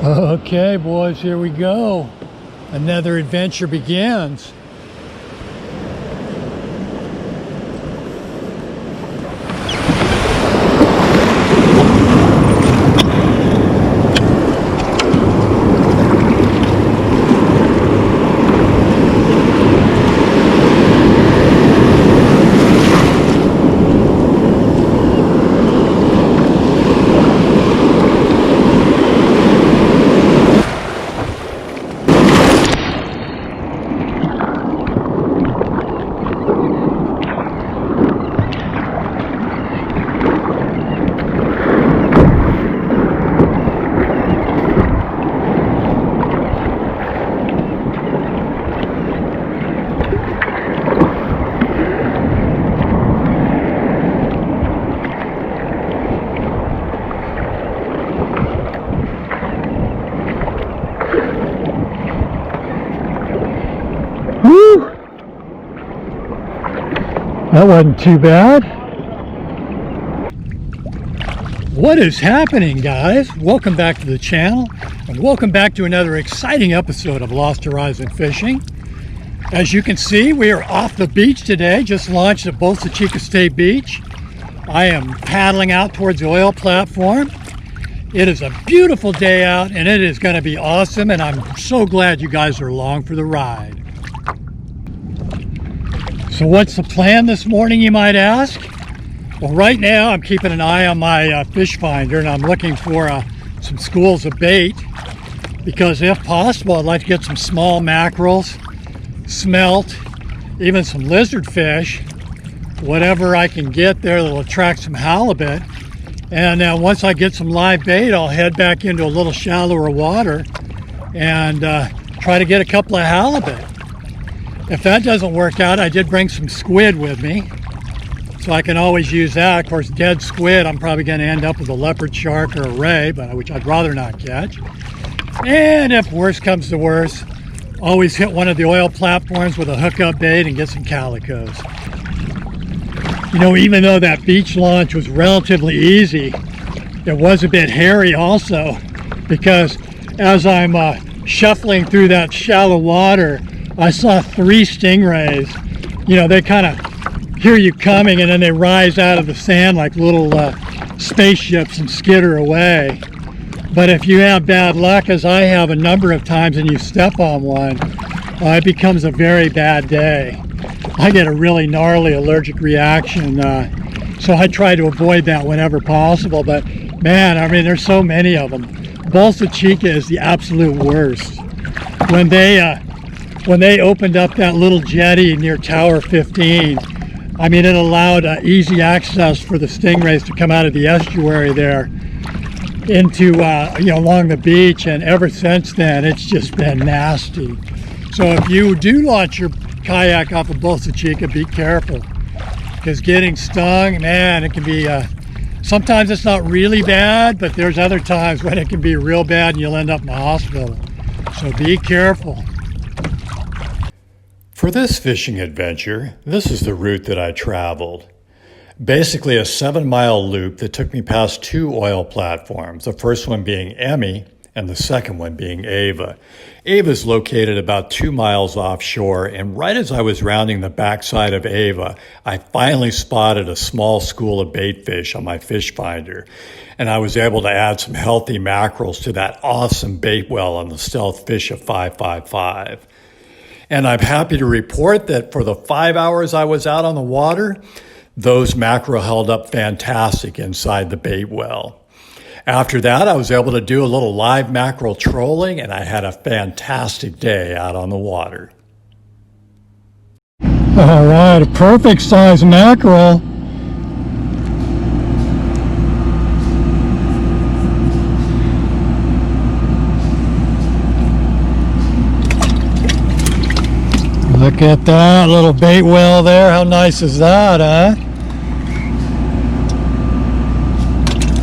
Okay, boys, here we go. Another adventure begins. Woo! That wasn't too bad. What is happening, guys? Welcome back to the channel, and welcome back to another exciting episode of Lost Horizon Fishing. As you can see, we are off the beach today, just launched at Bolsa Chica State Beach. I am paddling out towards the oil platform. It is a beautiful day out, and it is going to be awesome, and I'm so glad you guys are along for the ride. So what's the plan this morning, you might ask? Well, right now I'm keeping an eye on my fish finder, and I'm looking for some schools of bait, because if possible I'd like to get some small mackerels, smelt, even some lizard fish, whatever I can get there that'll attract some halibut. And once I get some live bait, I'll head back into a little shallower water and try to get a couple of halibut. If that doesn't work out, I did bring some squid with me, so I can always use that. Of course, dead squid, I'm probably going to end up with a leopard shark or a ray, which I'd rather not catch. And if worse comes to worse, always hit one of the oil platforms with a hookup bait and get some calicos. You know, even though that beach launch was relatively easy, it was a bit hairy also, because as I'm shuffling through that shallow water, I saw 3 stingrays. You know, they kind of hear you coming and then they rise out of the sand like little spaceships and skitter away. But if you have bad luck, as I have a number of times, and you step on one, it becomes a very bad day. I get a really gnarly allergic reaction, so I try to avoid that whenever possible. But man, I mean, there's so many of them. Bolsa Chica is the absolute worst. When they opened up that little jetty near Tower 15, I mean, it allowed easy access for the stingrays to come out of the estuary there into, along the beach. And ever since then, it's just been nasty. So if you do launch your kayak off of Bolsa Chica, be careful, because getting stung, man, it can be, sometimes it's not really bad, but there's other times when it can be real bad and you'll end up in the hospital. So be careful. For this fishing adventure, this is the route that I traveled. Basically a 7-mile loop that took me past 2 oil platforms, the first one being Emmy and the second one being Ava. Ava is located about 2 miles offshore, and right as I was rounding the backside of Ava, I finally spotted a small school of bait fish on my fish finder, and I was able to add some healthy mackerels to that awesome bait well on the Stealth Fisha 555. And I'm happy to report that for the 5 hours I was out on the water, those mackerel held up fantastic inside the bait well. After that, I was able to do a little live mackerel trolling, and I had a fantastic day out on the water. All right, a perfect size mackerel. Look at that little bait well there. How nice is that, huh?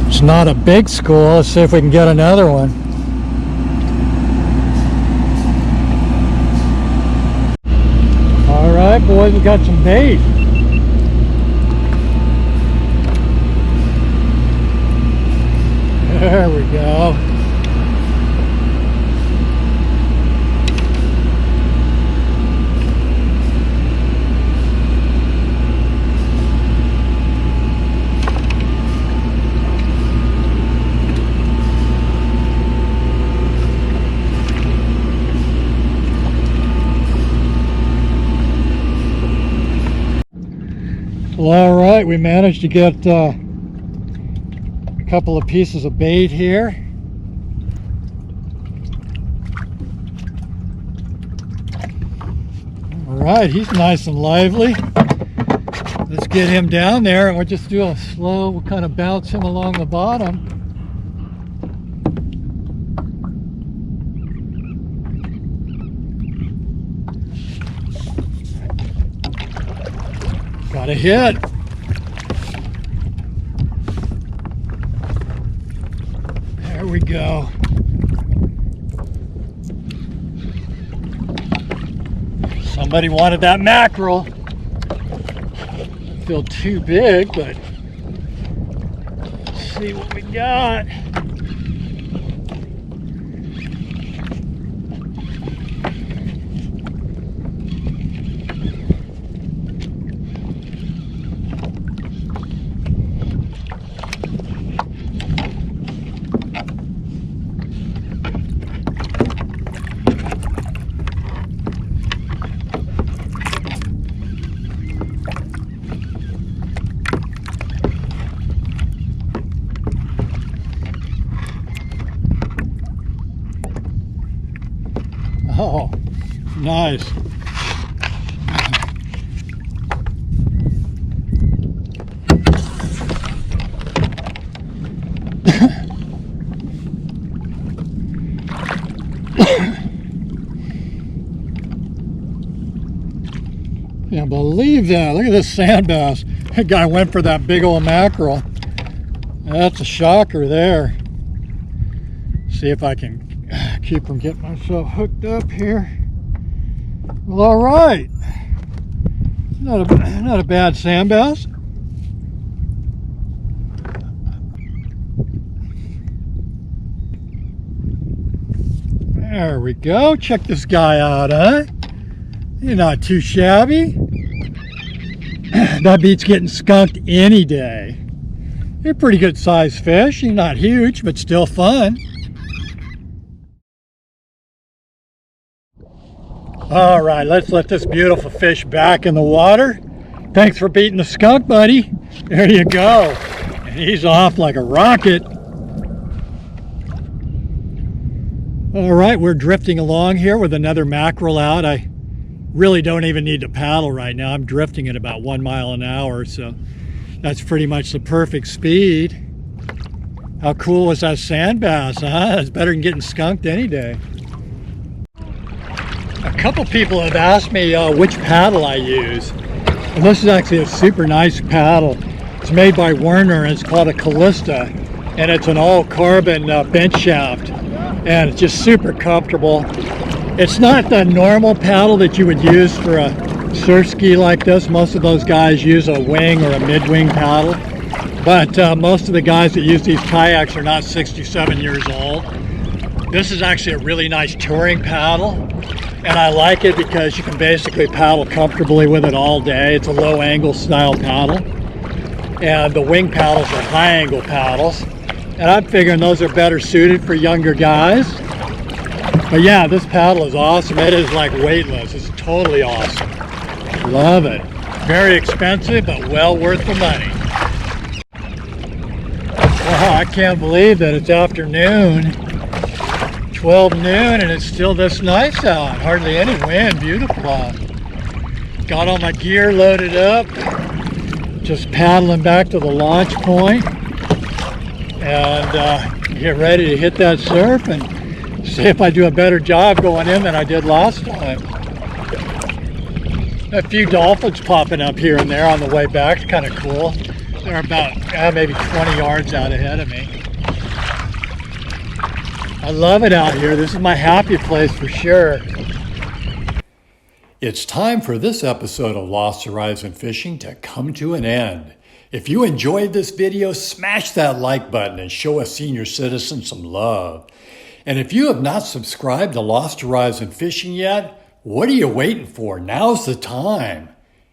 It's not a big school. Let's see if we can get another one. All right, boys, we got some bait. There we go. Well, all right, we managed to get a couple of pieces of bait here. All right, he's nice and lively. Let's get him down there, and we'll just do a slow, we'll kind of bounce him along the bottom. Got a hit. There we go. Somebody wanted that mackerel. Don't feel too big, but let's see what we got. Oh, nice. Can't believe that. Look at this sand bass. That guy went for that big old mackerel. That's a shocker there. See if I can keep from getting myself hooked up here. Well, all right. Not a bad sand bass. There we go. Check this guy out, huh? You're not too shabby. That beats getting skunked any day. You're a pretty good sized fish. You're not huge, but still fun. All right, let's let this beautiful fish back in the water. Thanks for beating the skunk, buddy. There you go. And he's off like a rocket. All right, we're drifting along here with another mackerel out. I really don't even need to paddle right now. I'm drifting at about 1 mile an hour, so that's pretty much the perfect speed. How cool was that sand bass, huh? It's better than getting skunked any day. A couple people have asked me which paddle I use. And this is actually a super nice paddle. It's made by Werner, and it's called a Callista. And it's an all-carbon bench shaft. And it's just super comfortable. It's not the normal paddle that you would use for a surf ski like this. Most of those guys use a wing or a mid-wing paddle. But most of the guys that use these kayaks are not 67 years old. This is actually a really nice touring paddle. And I like it because you can basically paddle comfortably with it all day. It's a low angle style paddle. And the wing paddles are high angle paddles. And I'm figuring those are better suited for younger guys. But yeah, this paddle is awesome. It is like weightless. It's totally awesome. Love it. Very expensive, but well worth the money. Wow, I can't believe that it's afternoon. 12 noon and it's still this nice out. Hardly any wind. Beautiful out. Got all my gear loaded up. Just paddling back to the launch point. And get ready to hit that surf and see if I do a better job going in than I did last time. A few dolphins popping up here and there on the way back. It's kind of cool. They're about maybe 20 yards out ahead of me. I love it out here. This is my happy place for sure. It's time for this episode of Lost Horizon Fishing to come to an end. If you enjoyed this video, smash that like button and show a senior citizen some love. And if you have not subscribed to Lost Horizon Fishing yet, what are you waiting for? Now's the time.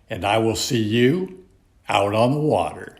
And I will see you out on the water.